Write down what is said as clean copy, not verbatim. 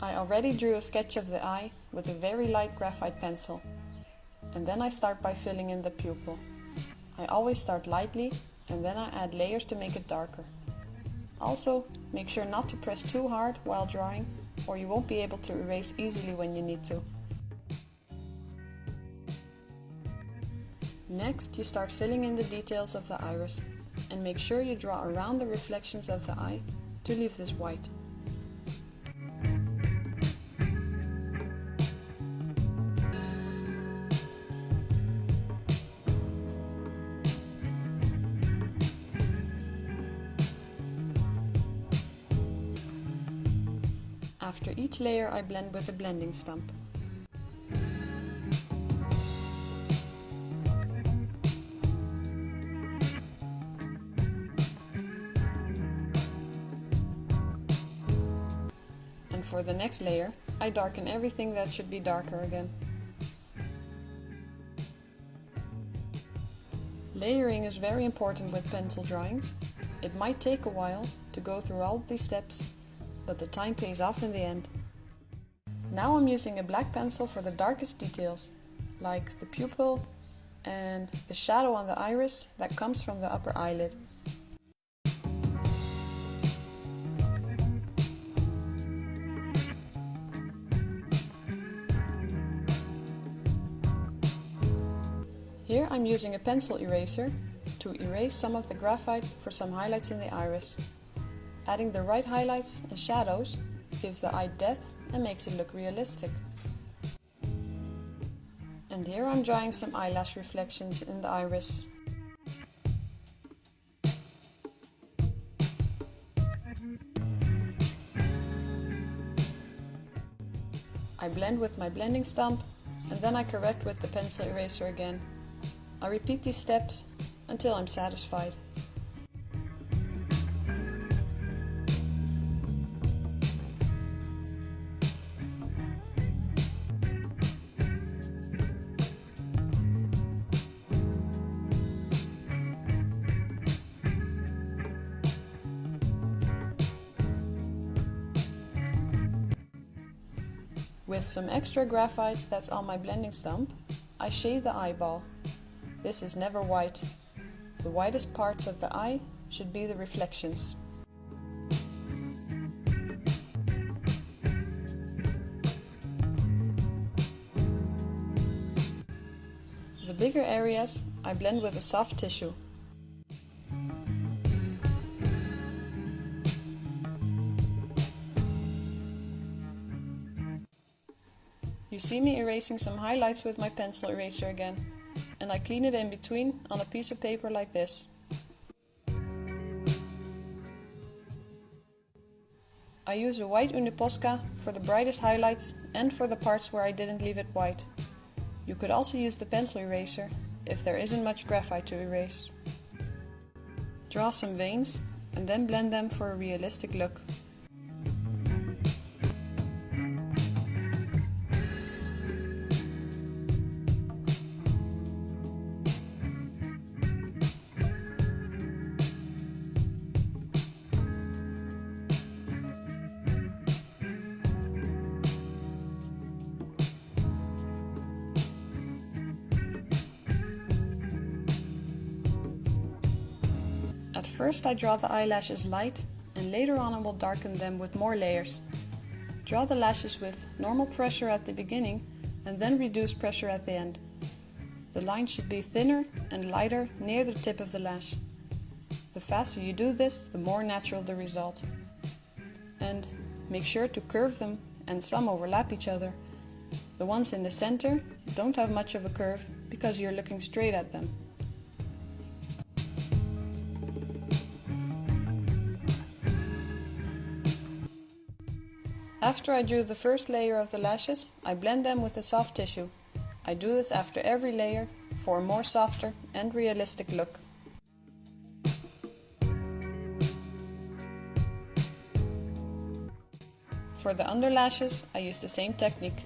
I already drew a sketch of the eye with a very light graphite pencil, and then I start by filling in the pupil. I always start lightly and then I add layers to make it darker. Also, make sure not to press too hard while drawing, or you won't be able to erase easily when you need to. Next, you start filling in the details of the iris, and make sure you draw around the reflections of the eye to leave this white. After each layer I blend with a blending stump. And for the next layer, I darken everything that should be darker again. Layering is very important with pencil drawings. It might take a while to go through all of these steps, but the time pays off in the end. Now I'm using a black pencil for the darkest details, like the pupil and the shadow on the iris that comes from the upper eyelid. Here I'm using a pencil eraser to erase some of the graphite for some highlights in the iris. Adding the right highlights and shadows gives the eye depth and makes it look realistic. And here I'm drawing some eyelash reflections in the iris. I blend with my blending stump and then I correct with the pencil eraser again. I repeat these steps until I'm satisfied. With some extra graphite that's on my blending stump, I shade the eyeball. This is never white. The whitest parts of the eye should be the reflections. The bigger areas I blend with a soft tissue. You see me erasing some highlights with my pencil eraser again, and I clean it in between on a piece of paper like this. I use a white Uniposca for the brightest highlights and for the parts where I didn't leave it white. You could also use the pencil eraser if there isn't much graphite to erase. Draw some veins and then blend them for a realistic look. At first I draw the eyelashes light and later on I will darken them with more layers. Draw the lashes with normal pressure at the beginning and then reduce pressure at the end. The line should be thinner and lighter near the tip of the lash. The faster you do this, the more natural the result. And make sure to curve them, and some overlap each other. The ones in the center don't have much of a curve because you're looking straight at them. After I drew the first layer of the lashes, I blend them with a soft tissue. I do this after every layer for a more softer and realistic look. For the underlashes, I use the same technique.